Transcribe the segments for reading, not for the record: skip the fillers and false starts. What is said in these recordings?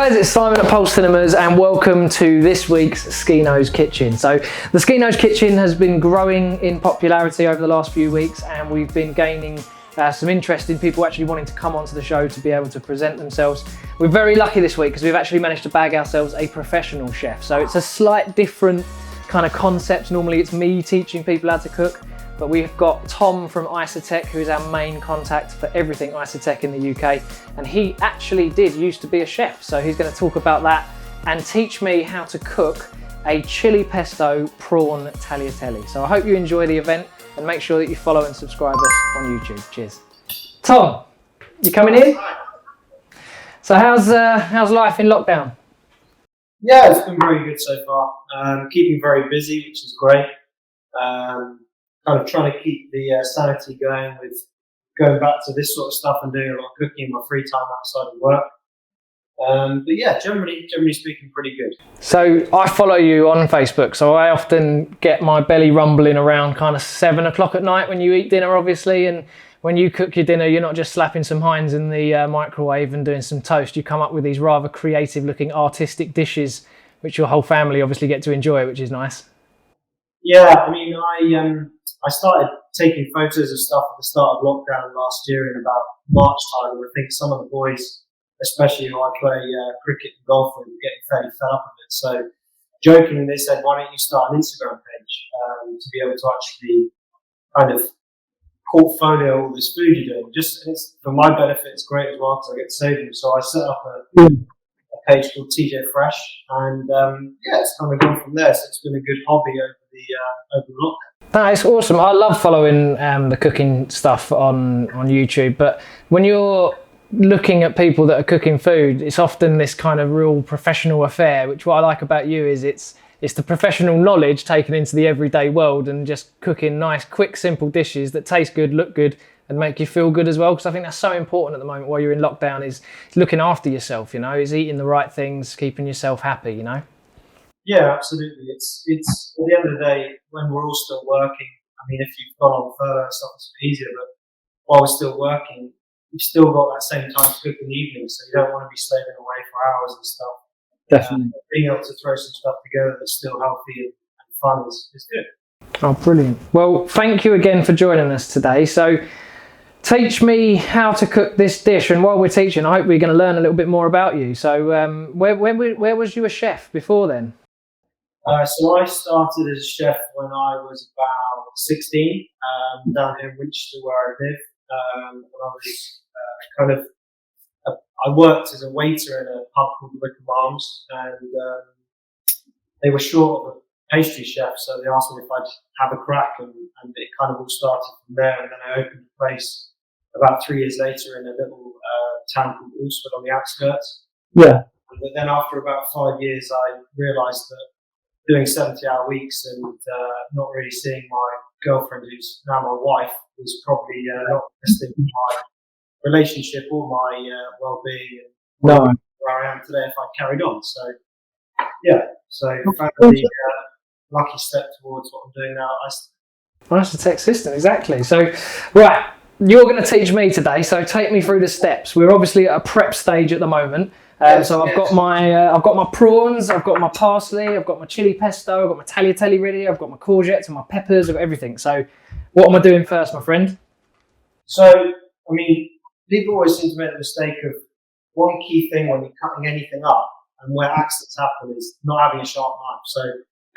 guys, it's Simon at Pulse Cinemas and welcome to this week's SCHINO'S Kitchen. So the SCHINO'S Kitchen has been growing in popularity over the last few weeks and we've been gaining some interest in people actually wanting to come onto the show to be able to present themselves. We're very lucky this week because we've actually managed to bag ourselves a professional chef. So it's a slight different kind of concept. Normally it's me teaching people how to cook, but we've got Tom from IsoTek, who is our main contact for everything IsoTek in the UK. And he actually used to be a chef. So he's going to talk about that and teach me how to cook a Chilli Pesto Prawn Tagliatelle. So I hope you enjoy the event and make sure that you follow and subscribe us on YouTube. Cheers. Tom, you coming in? So how's life in lockdown? Yeah, it's been very good so far. Keeping very busy, which is great. Kind of trying to keep the sanity going with going back to this sort of stuff and doing a lot of cooking in my free time outside of work. But yeah, generally speaking, pretty good. So I follow you on Facebook, so I often get my belly rumbling around kind of 7 o'clock at night when you eat dinner, obviously, and when you cook your dinner, you're not just slapping some Heinz in the microwave and doing some toast. You come up with these rather creative-looking artistic dishes, which your whole family obviously get to enjoy, which is nice. Yeah, I mean, I started taking photos of stuff at the start of lockdown last year in about March time, where I think some of the boys, especially who I play cricket and golf with, were getting fairly fed up of it. So jokingly, they said, why don't you start an Instagram page to be able to actually kind of portfolio all this food you're doing. Just it's, for my benefit, it's great as well because I get to save them. So I set up a page called TJ Fresh, and yeah, it's kind of gone from there. So it's been a good hobby over the lockdown. That is awesome. I love following the cooking stuff on YouTube, but when you're looking at people that are cooking food, it's often this kind of real professional affair, which what I like about you is it's the professional knowledge taken into the everyday world and just cooking nice, quick, simple dishes that taste good, look good, and make you feel good as well. Because I think that's so important at the moment while you're in lockdown is looking after yourself, you know, is eating the right things, keeping yourself happy, you know? Yeah, absolutely. It's at the end of the day, when we're all still working, I mean, if you've gone on furlough and stuff, it's a bit easier, but while we're still working, you've still got that same time to cook in the evening, so you don't want to be slaving away for hours and stuff. Definitely. Being able to throw some stuff together that's still healthy and fun is good. Oh, brilliant. Well, thank you again for joining us today. So teach me how to cook this dish, and while we're teaching, I hope we're going to learn a little bit more about you. So where was you a chef before then? So I started as a chef when I was about 16, down here in Winchester where I live. And I was I worked as a waiter in a pub called Wickham Arms, and they were short of a pastry chef, so they asked me if I'd have a crack, and it kind of all started from there. And then I opened a place about 3 years later in a little town called Ulsford on the outskirts. Yeah. But then after about 5 years, I realised that doing 70-hour weeks and not really seeing my girlfriend, who's now my wife, was probably not the best thing for my relationship or my well-being and where I am today if I carried on. So, yeah, so I found the lucky step towards what I'm doing now at IsoTek. IsoTek system, exactly. So, right, you're going to teach me today, so take me through the steps. We're obviously at a prep stage at the moment. I've got my prawns, I've got my parsley, I've got my chili pesto, I've got my tagliatelle ready, I've got my courgettes and my peppers, I've got everything. So what am I doing first, my friend? So, I mean, people always seem to make the mistake of one key thing when you're cutting anything up and where accidents happen is not having a sharp knife. So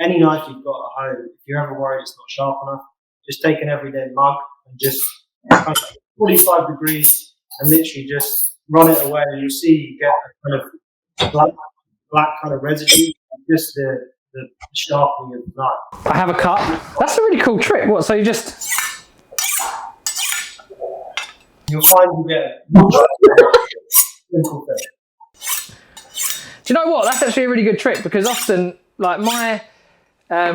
any knife you've got at home, if you're ever worried it's not sharp enough, just take an everyday mug and just 45 degrees and literally just run it away, and you'll see you get a kind of black kind of residue, just the sharpening of the knife. I have a cut. That's a really cool trick. What? So you just... You'll find you get a simple thing. Do you know what? That's actually a really good trick, because often, like my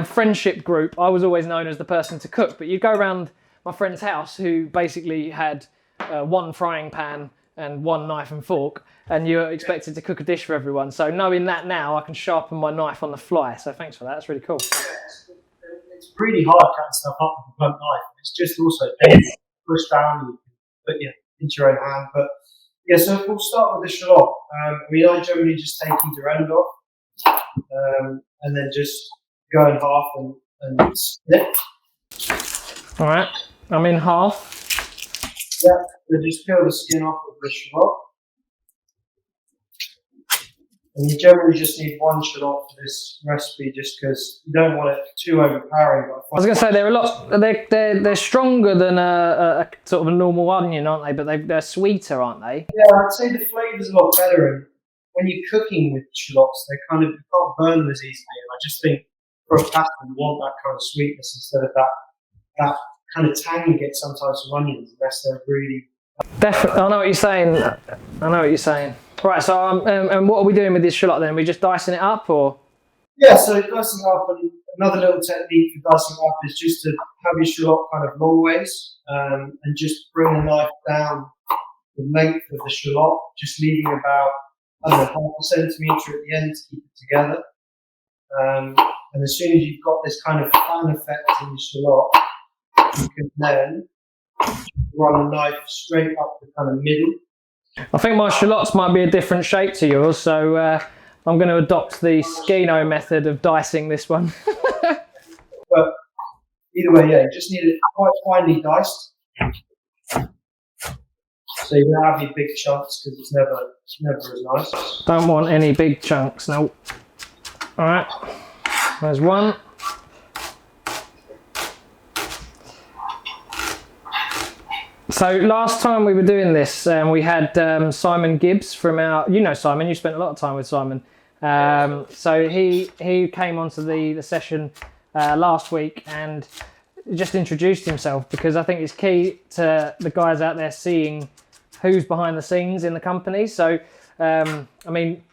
friendship group, I was always known as the person to cook, but you go around my friend's house who basically had one frying pan and one knife and fork, and you're expected to cook a dish for everyone. So knowing that now, I can sharpen my knife on the fly. So thanks for that. That's really cool. It's pretty hard cutting stuff up with a blunt knife. It's just also painful. Push down, you put into your own hand. But Yeah, so we'll start with the shallot. I mean, I generally just take either end off, and then just go in half and split. All right, I'm in half. Yeah, so just peel the skin off of the shallot. And you generally just need one shallot for this recipe, just because you don't want it too overpowering. I was going to say they're stronger than a sort of a normal onion, aren't they? But they're sweeter, aren't they? Yeah, I'd say the flavour's a lot better. And when you're cooking with shallots, they kind of, you can't burn them as easily. And I just think for a pasta, you want that kind of sweetness instead of that kind of tang you get sometimes from onions, unless they're really. Definitely, I know what you're saying. I know what you're saying. Right, so and what are we doing with this shallot then? Are we just dicing it up, or? Yeah, so dicing up, and another little technique for dicing up is just to have your shallot kind of long ways, and just bring the knife down the length of the shallot, just leaving about, I don't know, half a centimetre at the end to keep it together. And as soon as you've got this kind of fan effect in your shallot, you can then run the knife straight up the kind of middle. I think my shallots might be a different shape to yours, so I'm going to adopt the Schino method of dicing this one. But either way, yeah, you just need it quite finely diced. So you don't have any big chunks because it's never as nice. Don't want any big chunks, no. All right, there's one. So last time we were doing this, we had Simon Gibbs from our, you know Simon, you spent a lot of time with Simon. So he came onto the session last week and just introduced himself, because I think it's key to the guys out there seeing who's behind the scenes in the company. So, I mean,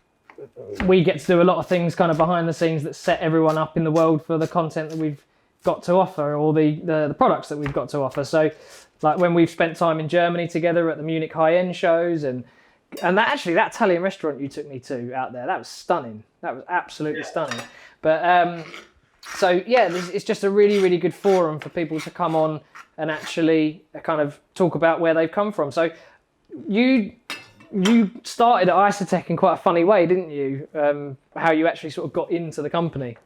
we get to do a lot of things kind of behind the scenes that set everyone up in the world for the content that we've got to offer, or the products that we've got to offer. So, like when we've spent time in Germany together at the Munich high-end shows, and that Italian restaurant you took me to out there, that was stunning. That was absolutely stunning. But so yeah, it's just a really, really good forum for people to come on and actually kind of talk about where they've come from. So you started at IsoTek in quite a funny way, didn't you? How you actually sort of got into the company.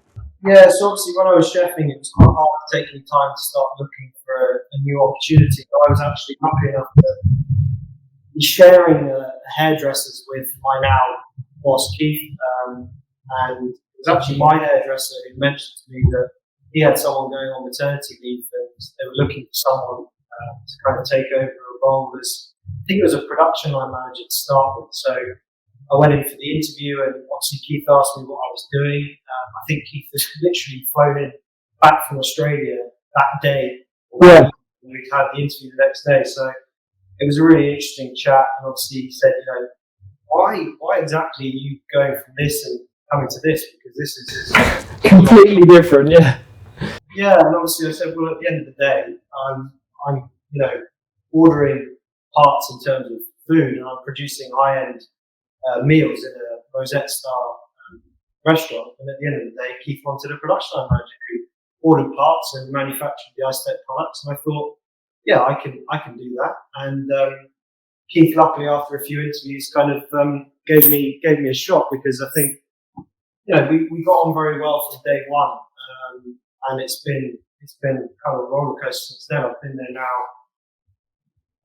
Yeah, so obviously when I was chefing, it was quite hard to take any time to start looking for a new opportunity. But I was actually lucky enough to be sharing hairdressers with my now boss, Keith. And it was actually my hairdresser who mentioned to me that he had someone going on maternity leave, and they were looking for someone to kind of take over a role as, I think it was a production line manager to start with. So I went in for the interview, and obviously Keith asked me what I was doing. I think Keith was literally flown in back from Australia that day. Yeah. We'd had the interview the next day. So it was a really interesting chat. And obviously he said, you know, why exactly are you going from this and coming to this? Because this is completely different, yeah. Yeah, and obviously I said, well, at the end of the day, I'm you know, ordering parts in terms of food, and I'm producing high-end meals in a Rosette-style restaurant. And at the end of the day, Keith wanted a production line manager who ordered parts and manufactured the IsoTek products. And I thought, yeah, I can do that. And Keith, luckily, after a few interviews, kind of gave me a shot, because I think, you know, we got on very well from day one, and it's been kind of a roller coaster since then. I've been there now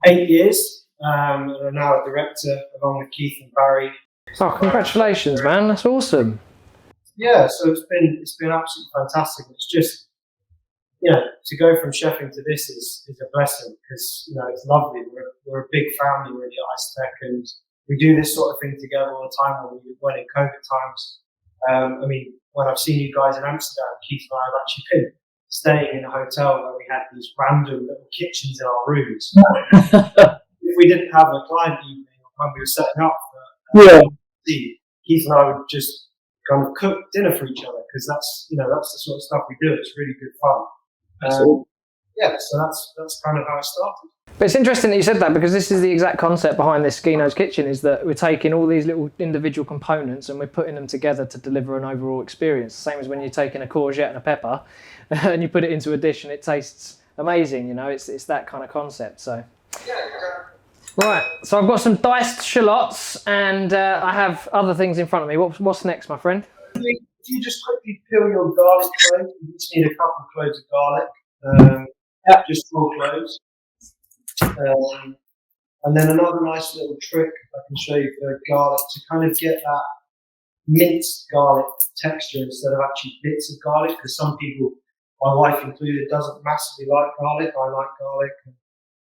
8 years, and I'm now a director along with Keith and Barry. Oh, congratulations, man! That's awesome. Yeah, so it's been absolutely fantastic. It's just, you know, to go from chefing to this is a blessing, because, you know, it's lovely. We're a big family really at IsoTek, and we do this sort of thing together all the time. When in COVID times, I mean, when I've seen you guys in Amsterdam, Keith and I have actually been staying in a hotel where we had these random little kitchens in our rooms. If we didn't have a client evening, or when we were setting up for Keith and I would just kind of cook dinner for each other, because that's the sort of stuff we do. It's really good fun. Yeah, so that's kind of how it started. But it's interesting that you said that, because this is the exact concept behind this SCHINO'S kitchen, is that we're taking all these little individual components and we're putting them together to deliver an overall experience. Same as when you're taking a courgette and a pepper and you put it into a dish and it tastes amazing, you know, it's that kind of concept. So, Right, so I've got some diced shallots and I have other things in front of me. What's next, my friend? If you just quickly peel your garlic cloves, you just need a couple of cloves of garlic, just 4 cloves. And then another nice little trick I can show you for garlic to kind of get that minced garlic texture instead of actually bits of garlic, because some people, my wife included, doesn't massively like garlic. I like garlic.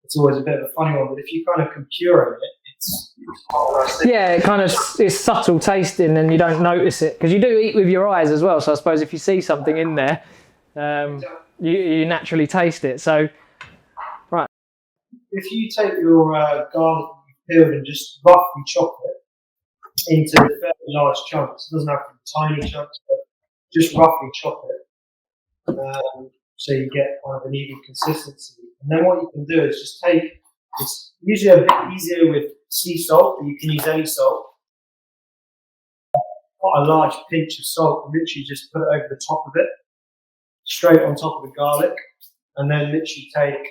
It's always a bit of a funny one, but if you kind of can puree it, it's quite nice. Yeah, it kind of is subtle tasting and you don't notice it, because you do eat with your eyes as well. So I suppose if you see something in there, you naturally taste it. So, right. If you take your garlic you've peeled and just roughly chop it into fairly large chunks, it doesn't have to be tiny chunks, but just roughly chop it, so you get kind of an even consistency. And then what you can do is just take, it's usually a bit easier with sea salt, but you can use any salt. Quite a large pinch of salt, and literally just put it over the top of it, straight on top of the garlic, and then literally take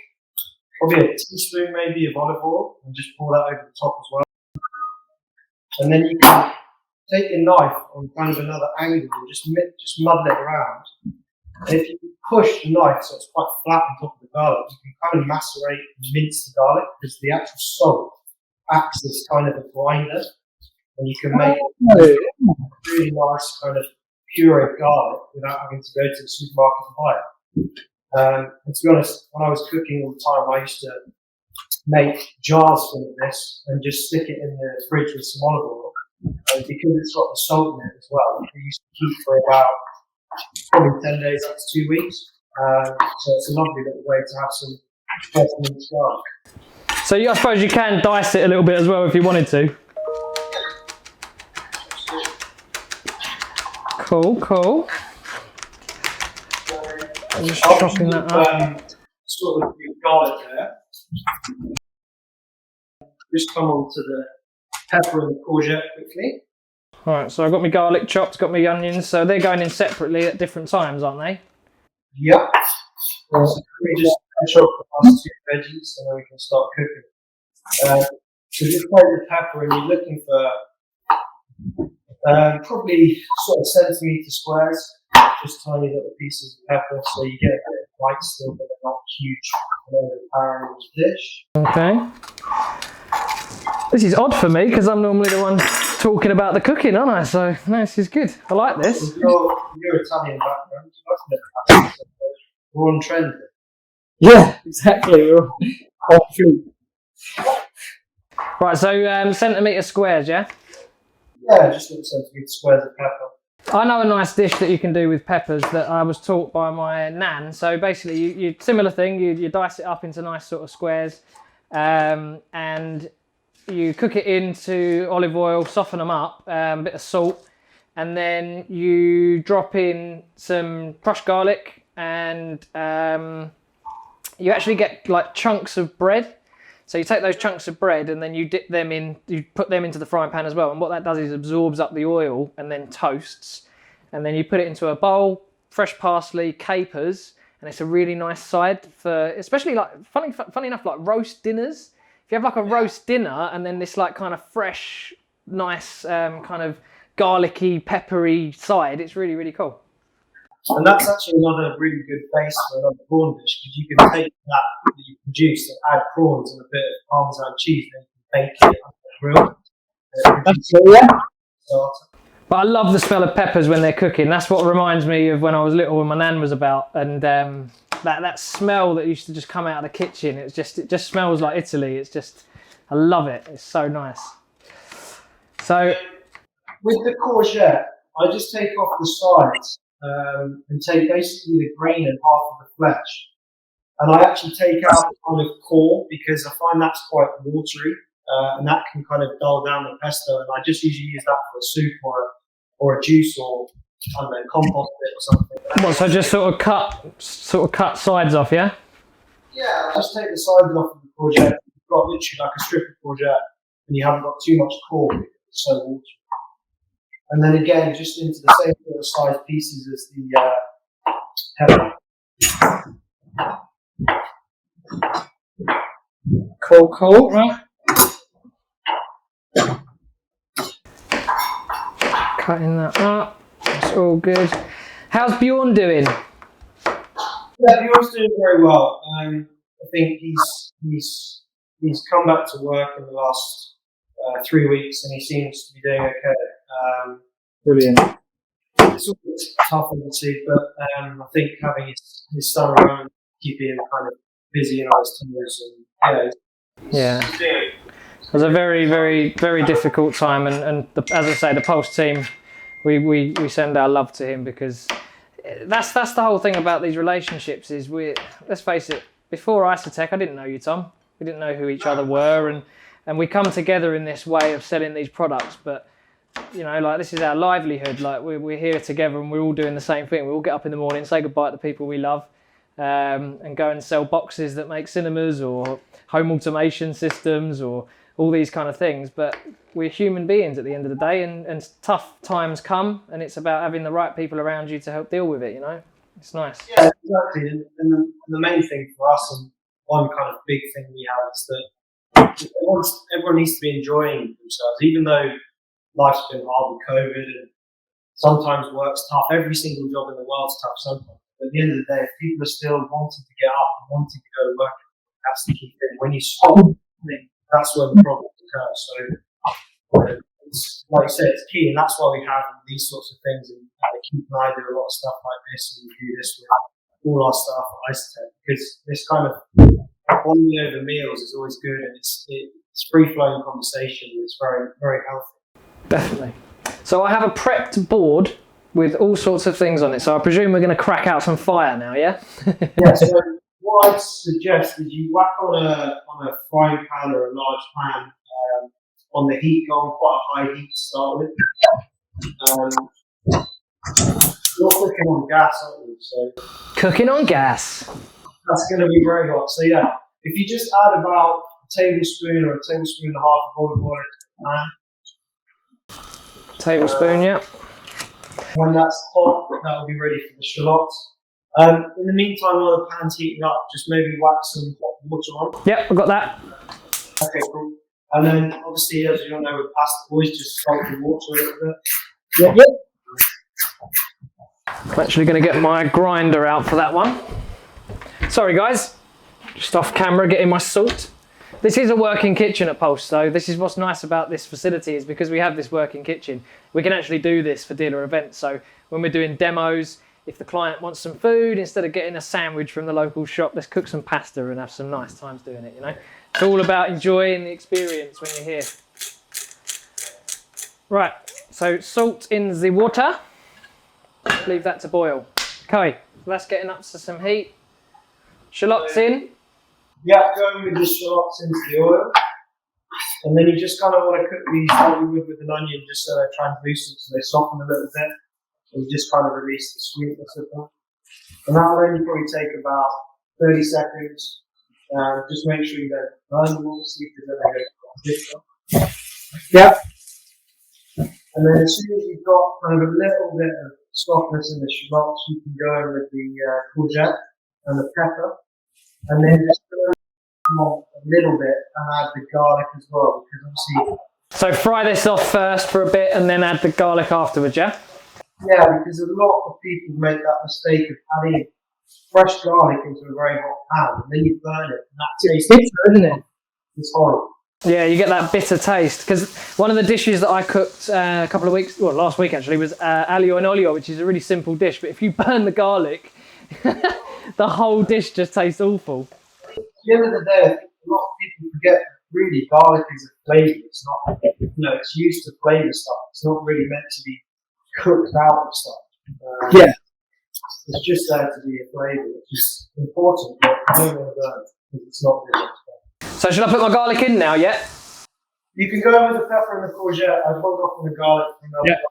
probably a teaspoon maybe of olive oil and just pour that over the top as well. And then you can take your knife on kind of another angle and just muddle it around. And if you push the knife so it's quite flat on top of the garlic, you can kind of macerate and mince the garlic, because the actual salt acts as kind of a grinder, and you can make really nice kind of pureed garlic without having to go to the supermarket and buy it. And to be honest, when I was cooking all the time, I used to make jars full of this and just stick it in the fridge with some olive oil. And because it's got the salt in it as well, it used to keep for about probably 10 days up to 2 weeks. So it's a lovely little way to have some fresh minced garlic. So I suppose you can dice it a little bit as well if you wanted to. Cool. I'm just chopping that up. Sort of your garlic there. Just come on to the pepper and the courgette quickly. Alright, so I've got my garlic chopped, got my onions, so they're going in separately at different times, aren't they? Yep. So we just chop the last 2 veggies and then we can start cooking. So just take the pepper and you're looking for probably sort of centimetre squares, just tiny little pieces of pepper, so you get a bit of white still, but they're not huge and overpowering the dish. Okay. This is odd for me because I'm normally the one talking about the cooking, aren't I? So no, this is good. I like this. Your Italian background, you like it. We're on trend. Yeah, exactly. Right, so centimetre squares, yeah? Yeah, just little centimetre squares of pepper. I know a nice dish that you can do with peppers that I was taught by my nan. So basically, you similar thing. You dice it up into nice sort of squares, and you cook it into olive oil, soften them up, a bit of salt, and then you drop in some crushed garlic, and you actually get like chunks of bread. So you take those chunks of bread and then you dip them in, you put them into the frying pan as well. And what that does is absorbs up the oil and then toasts. And then you put it into a bowl, fresh parsley, capers, and it's a really nice side for, especially like, funny enough, like roast dinners. If you have like a roast dinner and then this like kind of fresh, nice kind of garlicky, peppery side, it's really, really cool. And that's actually another really good base for another prawn dish, because you can take that you produce and add prawns and a bit of Parmesan cheese, and you can bake it on the grill. That's cool, yeah. But I love the smell of peppers when they're cooking. That's what reminds me of when I was little, when my nan was about, and that smell that used to just come out of the kitchen. It just smells like Italy. It's just, I love it. It's so nice. So with the courgette, I just take off the sides. And take basically the grain and half of the flesh. And I actually take out the kind of core, because I find that's quite watery, and that can kind of dull down the pesto. And I just usually use that for a soup or a juice, or I don't know, compost bit or something. What, so just sort of cut sides off, yeah? Yeah, just take the sides off of the courgette. You've got literally like a strip of courgette, and you haven't got too much core because it's so watery. And then again, just into the same sort of size pieces as the pepper. Cool, right. cutting that up. It's all good. How's Bjorn doing? Yeah, Bjorn's doing very well. I think he's come back to work in the last 3 weeks, and he seems to be doing okay. Brilliant. It's always tough, obviously, but I think having his son around, keeping him kind of busy and on his toes, and yeah. It was a very, very, very difficult time, and as I say, the Pulse team, we send our love to him, because that's the whole thing about these relationships is let's face it, before IsoTek, I didn't know you, Tom. We didn't know who each other were, and we come together in this way of selling these products, but you know, like, this is our livelihood. Like, we're here together and we're all doing the same thing. We all get up in the morning, say goodbye to the people we love, and go and sell boxes that make cinemas or home automation systems or all these kind of things. But we're human beings at the end of the day, and tough times come, and it's about having the right people around you to help deal with it, you know? It's nice. Yeah, exactly. And the main thing for us, and one kind of big thing we have, is that everyone needs to be enjoying themselves, even though life's been hard with COVID and sometimes work's tough. Every single job in the world's tough sometimes. But at the end of the day, if people are still wanting to get up and wanting to go to work, that's the key thing. When you stop, that's when the problems occur. So, it's, like you said, it's key, and that's why we have these sorts of things. And Keith and I do a lot of stuff like this, and we do this with all our staff at IsoTek, because this kind of bonding over meals is always good, and it's free-flowing conversation. It's very, very healthy. Definitely. So I have a prepped board with all sorts of things on it. So I presume we're going to crack out some fire now, yeah? Yeah, so what I'd suggest is you whack on a frying pan or a large pan on the heat, go on quite a high heat to start with. You're cooking on gas, aren't you? So cooking on gas. That's going to be very hot. So yeah, if you just add about a tablespoon or a tablespoon and a half of olive oil to the pan. Tablespoon, yeah. When that's hot, that will be ready for the shallots. In the meantime, while the pan's heating up, just maybe whack some hot water on. Yep, I've got that. Okay, cool. And then, obviously, as you all know, with pasta boys, just salt the water a little bit. Yep. I'm actually going to get my grinder out for that one. Sorry, guys. Just off camera, getting my salt. This is a working kitchen at Pulse, so this is what's nice about this facility, is because we have this working kitchen, we can actually do this for dealer events. So when we're doing demos, if the client wants some food, instead of getting a sandwich from the local shop, let's cook some pasta and have some nice times doing it, you know? It's all about enjoying the experience when you're here. Right, so salt in the water. Leave that to boil. Okay, that's getting up to some heat. Shallots in. Yeah, going with the shallots into the oil. And then you just kind of want to cook these like you would with an onion, just so they're translucent, so they soften a little bit. And you just kind of release the sweetness of them. And that will only probably take about 30 seconds. Just make sure you don't burn them, obviously, because then they go. Yeah. And then as soon as you've got kind of a little bit of softness in the shallots, you can go in with the courgette and the pepper. And then just a little bit and add the garlic as well, because obviously. So fry this off first for a bit and then add the garlic afterwards, yeah? Yeah, because a lot of people make that mistake of adding fresh garlic into a very hot pan, and then you burn it, and that tastes bitter, isn't it? It's horrible. Yeah, you get that bitter taste. Because one of the dishes that I cooked a couple of weeks, well, last week actually, was aglio and olio, which is a really simple dish. But if you burn the garlic, the whole dish just tastes awful. At the end of the day, I think a lot of people forget that really garlic is a flavour. It's not, it's used to flavour stuff. It's not really meant to be cooked out of stuff. Yeah. It's just there to be a flavour, which is important, but I don't want to burn it because it's not really. So should I put my garlic in now, yeah? You can go with the pepper and the courgette. I'd hold off on the garlic for another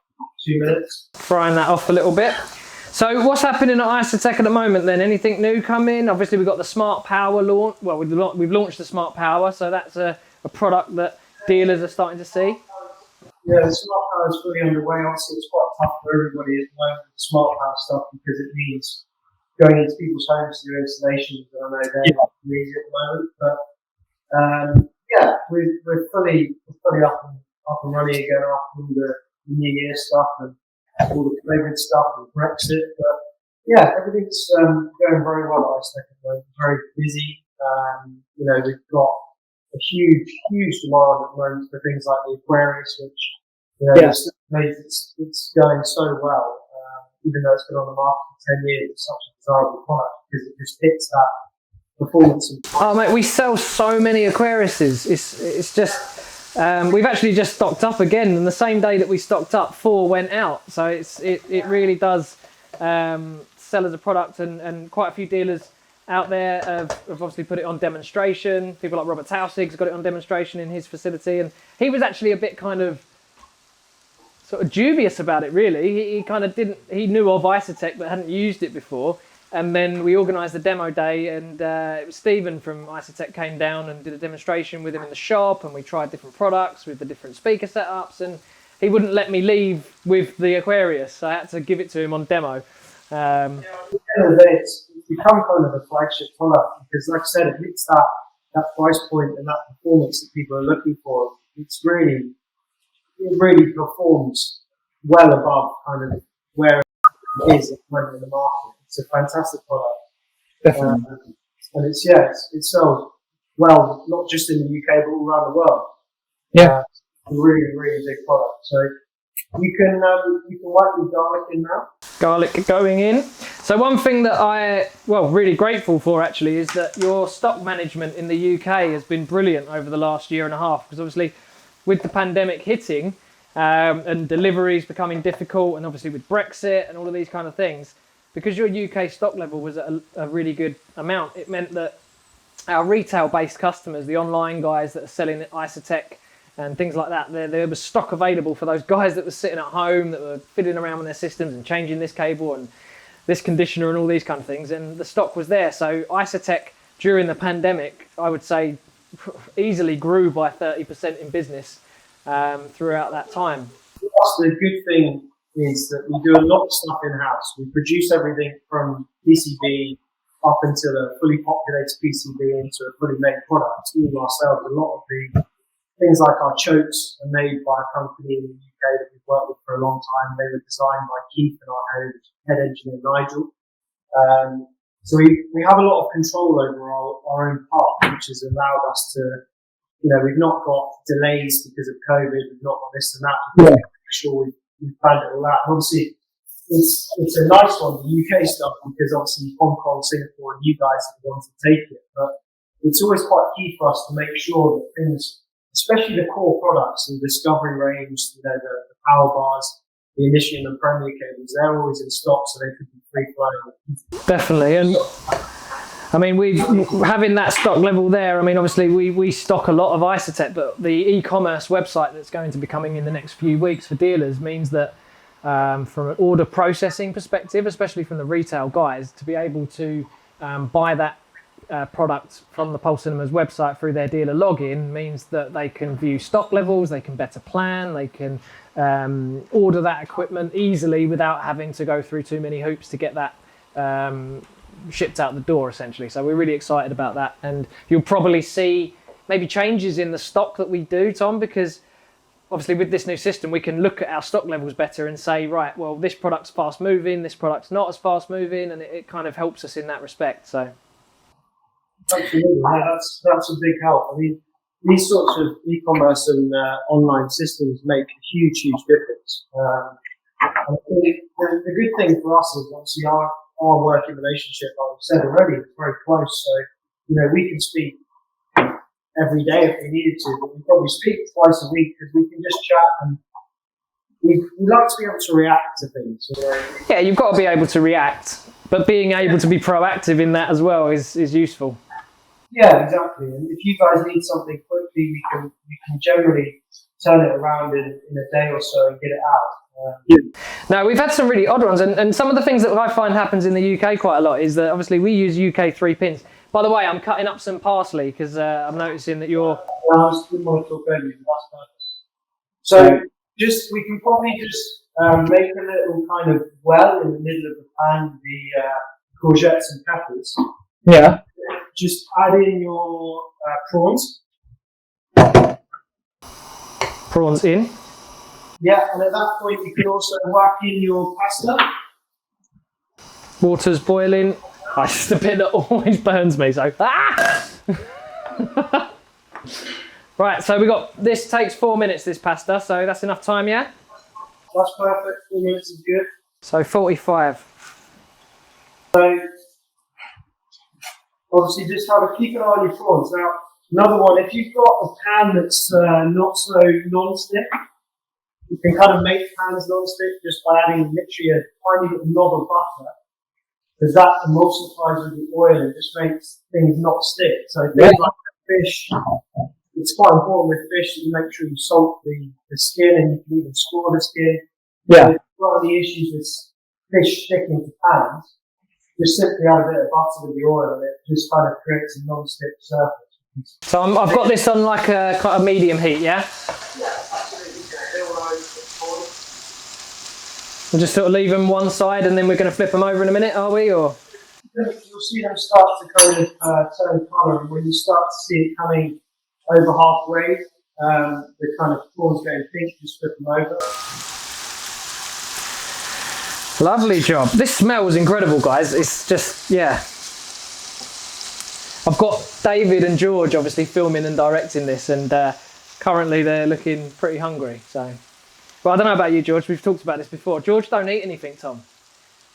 2 minutes. Frying that off a little bit. So what's happening at IsoTek at the moment then? Anything new coming? Obviously we've got the Smart Power launch. Well, we've launched the Smart Power, so that's a product that dealers are starting to see. Yeah, the Smart Power is fully underway. Obviously it's quite tough for everybody at the moment, the Smart Power stuff, because it means going into people's homes to do installations. And I know they're not easy at the moment, but we're fully up and running again after all the New Year stuff and all the COVID stuff and Brexit. But yeah, everything's going very well at IsoTek at the moment. Very busy. We've got a huge demand at the moment for things like the Aquarius, which it's going so well. Even though it's been on the market for 10 years, it's such a desirable product because it just hits that performance. Oh mate, we sell so many Aquariuses. It's just we've actually just stocked up again, and the same day that we stocked up, 4 went out. So it really does sell as a product, and quite a few dealers out there have obviously put it on demonstration. People like Robert Tausig's got it on demonstration in his facility, and he was actually a bit kind of sort of dubious about it, really. He kind of he knew of IsoTek but hadn't used it before. And then we organised a demo day, and it was Stephen from IsoTek came down and did a demonstration with him in the shop, and we tried different products with the different speaker setups, and he wouldn't let me leave with the Aquarius, so I had to give it to him on demo. At the end of the day, it's become kind of a flagship product because, like I said, it hits that price point and that performance that people are looking for. It really performs well above kind of where it is at the moment in the market. It's a fantastic product. Definitely. And it sells well, not just in the UK, but all around the world. Yeah. A really, really big product. So you can wipe your garlic in now. Garlic going in. So one thing that really grateful for actually is that your stock management in the UK has been brilliant over the last year and a half, because obviously with the pandemic hitting and deliveries becoming difficult, and obviously with Brexit and all of these kind of things, because your UK stock level was at a really good amount, it meant that our retail-based customers, the online guys that are selling at IsoTek and things like that, there was stock available for those guys that were sitting at home, that were fiddling around with their systems and changing this cable and this conditioner and all these kind of things, and the stock was there. So IsoTek, during the pandemic, I would say easily grew by 30% in business throughout that time. The good thing is that we do a lot of stuff in-house. We produce everything from PCB up until a fully populated PCB into a fully made product all ourselves. A lot of the things like our chokes are made by a company in the UK that we've worked with for a long time. They were designed by Keith and our head engineer Nigel. So we have a lot of control over our own part, which has allowed us to, we've not got delays because of COVID, we've not got this and that. We've got to make sure we've planned it all out. And obviously, it's a nice one, the UK stuff, because obviously Hong Kong, Singapore, and you guys are the ones that take it. But it's always quite key for us to make sure that things, especially the core products, the Discovery range, the power bars, the Initium and Premier cables, they're always in stock, so they could be free flowing. Definitely, and I mean, having that stock level there, I mean, obviously we stock a lot of IsoTek, but the e-commerce website that's going to be coming in the next few weeks for dealers means that from an order processing perspective, especially from the retail guys, to be able to buy that product from the Pulse Cinemas website through their dealer login means that they can view stock levels, they can better plan, they can order that equipment easily without having to go through too many hoops to get that shipped out the door, essentially. So we're really excited about that, and you'll probably see maybe changes in the stock that we do, Tom, because obviously with this new system we can look at our stock levels better and say, right, well, this product's fast moving, this product's not as fast moving, and it kind of helps us in that respect. So absolutely, that's a big help. I mean, these sorts of e-commerce and online systems make a huge difference. I think the good thing for us is obviously our working relationship, like I said already, is very close. So, we can speak every day if we needed to, but we probably speak twice a week because we can just chat, and we like to be able to react to things. Yeah, you've got to be able to react, but being able to be proactive in that as well is useful. Yeah, exactly. And if you guys need something quickly, we can generally turn it around in a day or so and get it out. Now, we've had some really odd ones, and some of the things that I find happens in the UK quite a lot is that obviously we use UK 3 pins. By the way, I'm cutting up some parsley because I'm noticing that you're... I just didn't want to talk over you, but that's perfect. So we can probably just make a little kind of well in the middle of the pan, the courgettes and peppers. Yeah. Just add in your prawns. Prawns in. Yeah, and at that point you can also whack in your pasta. Water's boiling. That's the bit that always burns me, so Right, so we got, this takes 4 minutes, this pasta, so that's enough time, yeah? That's perfect, 4 minutes is good. So 45. So obviously just keep an eye on your prawns. Now, another one, if you've got a pan that's not so non-stick, you can kind of make pans non-stick just by adding literally a tiny little knob of butter, because that emulsifies with the oil and just makes things not stick. So things like fish, it's quite important with fish that you make sure you salt the skin, and you can even score the skin. Yeah. So if you've got any issues with fish sticking to pans, just simply add a bit of butter with the oil and it just kind of creates a non-stick surface. So I've got this on like a kind of medium heat, yeah? Yeah, absolutely. We'll just sort of leave them one side and then we're going to flip them over in a minute, are we? Or you'll see them start to kind of turn colour, and when you start to see it coming over halfway, the kind of prawns going pink, just flip them over. Lovely job. This smells incredible, guys. It's just, yeah. I've got David and George obviously filming and directing this, and currently they're looking pretty hungry. So, well, I don't know about you, George. We've talked about this before. George don't eat anything, Tom.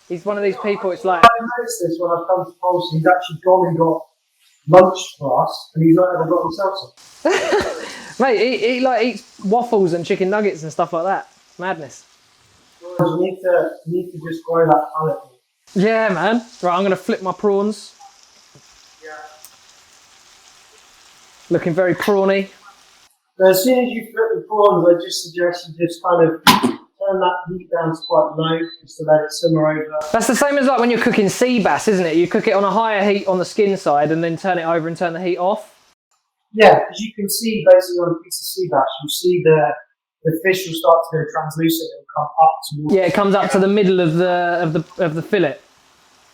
He's one of these people. It's like I noticed this when I've come to Pulse. He's actually gone and got lunch for us, and he's not ever got himself some. Mate, he like eats waffles and chicken nuggets and stuff like that. Madness. You need to just grow that palate. Yeah, man. Right, I'm going to flip my prawns. Yeah. Looking very prawny. So as soon as you flip the prawns, I just suggest you just kind of turn that heat down to quite low, just to let it simmer over. That's the same as like when you're cooking sea bass, isn't it? You cook it on a higher heat on the skin side and then turn it over and turn the heat off. Yeah, because you can see basically on a piece of sea bass, you see the fish will start to go translucent. It'll come up towards. Yeah, it comes up to the middle of the fillet.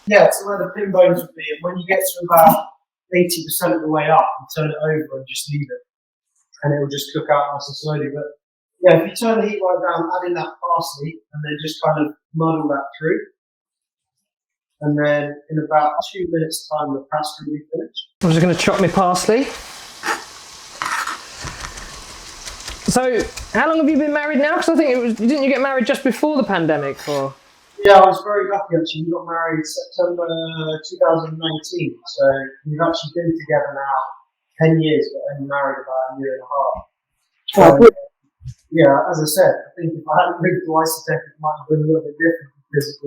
Yeah, so where the pin bones would be, and when you get to about 80% of the way up, you turn it over and just leave it, and it will just cook out nice and slowly. But yeah, if you turn the heat right down, add in that parsley, and then just kind of muddle that through, and then in about 2 minutes' time, the pasta will be finished. I'm just going to chop my parsley. So, how long have you been married now? Because I think didn't you get married just before the pandemic? Or yeah, I was very lucky actually. We got married September 2019, so we've actually been together now 10 years, but only married about a year and a half. So, yeah, as I said, I think if I hadn't moved to IsoTek, it might have been a little bit different, because it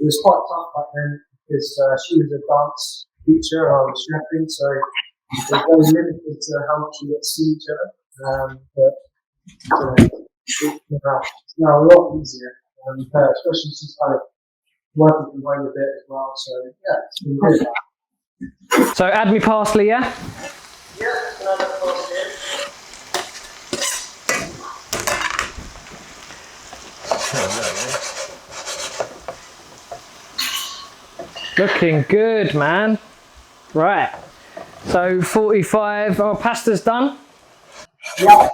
was quite tough back then, because she was a dance teacher and I was chefing, so it was very limited to how much we got to see each other. But it's now a lot easier, especially since kind of working from home a bit as well. So yeah, it's been good. so add me parsley, yeah? Yeah, can I have parsley in? Looking good, man. Right. So 45. Our pasta's done. Yeah.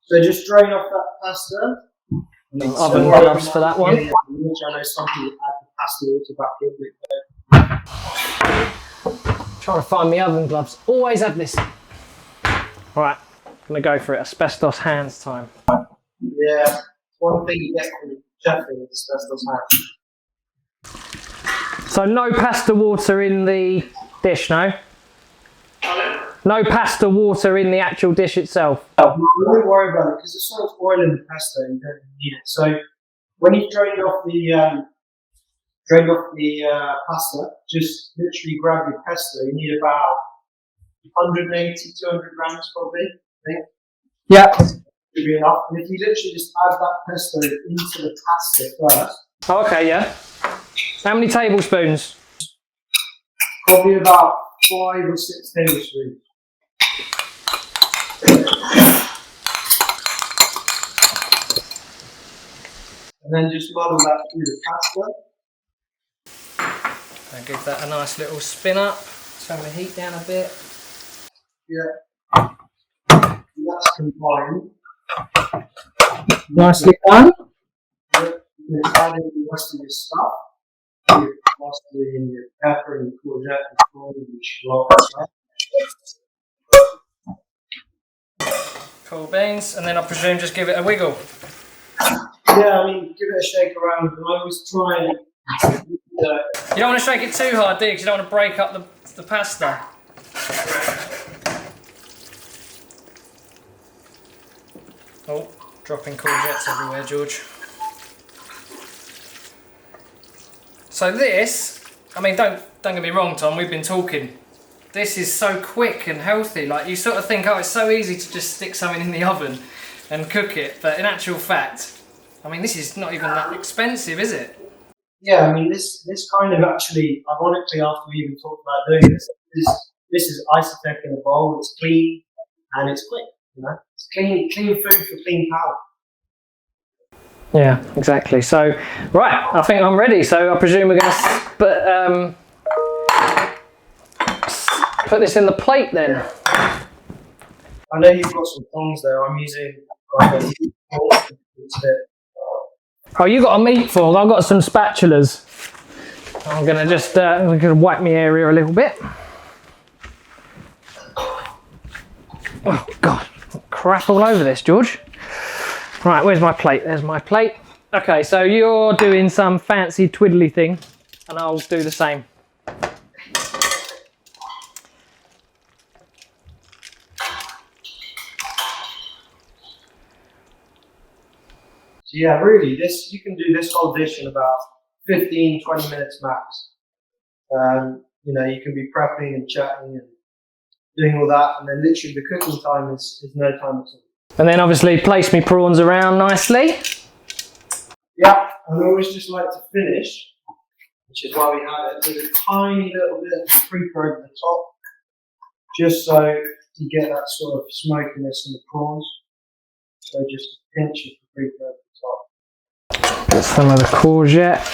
So just drain off that pasta. Oven gloves for that one. Which I know some people add the pasta water back in. Trying to find my oven gloves. Always have this. Right, gonna go for it. Asbestos hands time. Yeah, one thing you get from chefing is asbestos hands. So no pasta water in the dish, no? No pasta water in the actual dish itself. Don't worry about it, because there's so much oil in the pasta, you don't need it. So when you've drained off the pasta, just literally grab your pesto. You need about 180, 200 grams probably, I think. Yeah. Should be enough. And if you literally just add that pesto into the pasta first. Oh, okay, yeah. How many tablespoons? Probably about 5 or 6 tablespoons. And then just muddle that through the pasta. I'll give that a nice little spin up. Turn the heat down a bit. Yeah. And that's combined. Nicely done. You can add in the rest of your stuff. Your parsley and your pepper and courgette and prawn and shallot. Cool beans, and then I presume just give it a wiggle. Yeah, I mean, give it a shake around, and I always try and. You don't want to shake it too hard, do you? 'Cause you don't want to break up the pasta. Oh, dropping courgettes everywhere, George. So this, I mean, don't get me wrong, Tom. We've been talking. This is so quick and healthy. Like, you sort of think, oh, it's so easy to just stick something in the oven and cook it. But in actual fact, I mean, this is not even that expensive, is it? Yeah, I mean, this kind of actually, ironically, after we even talked about doing this is IsoTek in a bowl. It's clean and it's quick. You know, it's clean food for clean palate. Yeah, exactly. So, right, I think I'm ready. So I presume we're going to put this in the plate then. I know you've got some tongs there. I'm using like a Oh, you got a meat fork. I've got some spatulas. I'm going to just wipe my area a little bit. Oh, God. Crap all over this, George. Right, where's my plate? There's my plate. Okay, so you're doing some fancy twiddly thing, and I'll do the same. So yeah, really, you can do this whole dish in about 15, 20 minutes max. You know, you can be prepping and chatting and doing all that, and then literally the cooking time is no time at all. And then obviously place my prawns around nicely. Yeah, and I always just like to finish, which is why we have it, with a tiny little bit of paprika over the top, just so you get that sort of smokiness in the prawns. So just a pinch of paprika over the top. Get some of the courgette.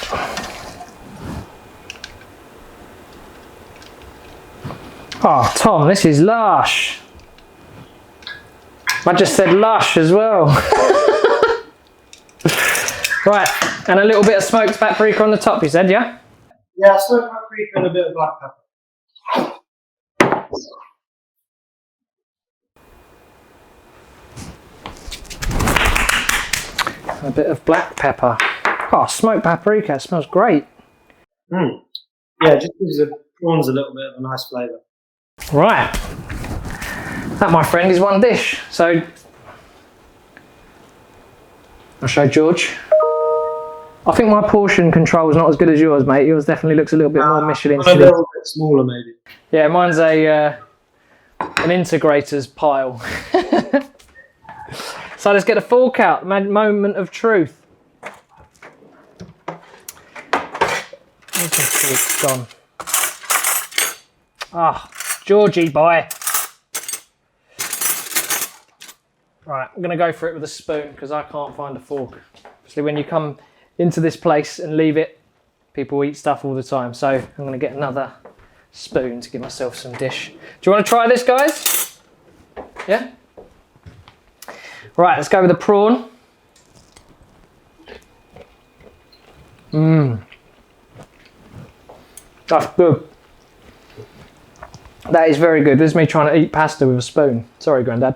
Oh, Tom, this is lush. I just said lush as well. Right, and a little bit of smoked paprika on the top, you said, yeah? Yeah, smoked paprika and a bit of black pepper. A bit of black pepper. Oh, smoked paprika, it smells great. Mm. Yeah, it just gives the prawns a little bit of a nice flavour. Right, that, my friend, is one dish. So I'll show George. I think my portion control is not as good as yours, mate. Yours definitely looks a little bit more Michelin. A little bit smaller, maybe. Yeah, mine's an integrator's pile. So let's get the fork out. Moment of truth. Where's the fork gone? Ah. Georgie boy. Right, I'm going to go for it with a spoon because I can't find a fork. Obviously, when you come into this place and leave it, people eat stuff all the time. So I'm going to get another spoon to give myself some dish. Do you want to try this, guys? Yeah? Right, let's go with the prawn. Mmm. That's good. That is very good. This is me trying to eat pasta with a spoon. Sorry, Grandad.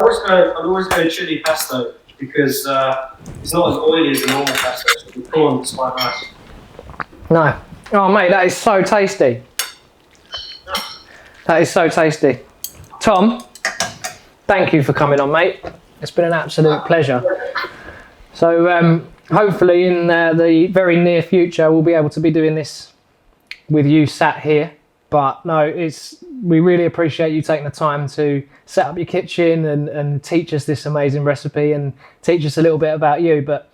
I'd always go chili pesto because it's not as oily as the normal pesto, so the prawn is quite nice. No. Oh, mate, that is so tasty. That is so tasty. Tom, thank you for coming on, mate. It's been an absolute pleasure. So hopefully in the very near future, we'll be able to be doing this with you sat here. But no, we really appreciate you taking the time to set up your kitchen and teach us this amazing recipe and teach us a little bit about you. But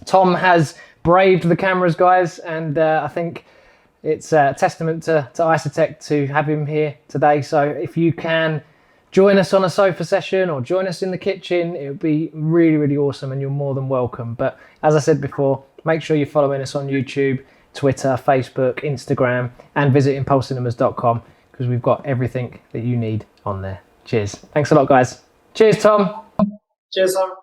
Tom has braved the cameras, guys, and I think it's a testament to IsoTek to have him here today. So if you can join us on a sofa session or join us in the kitchen, it would be really, really awesome, and you're more than welcome. But as I said before, make sure you're following us on YouTube, Twitter, Facebook, Instagram, and visit impulsecinemas.com because we've got everything that you need on there. Cheers. Thanks a lot, guys. Cheers, Tom. Cheers, Simon.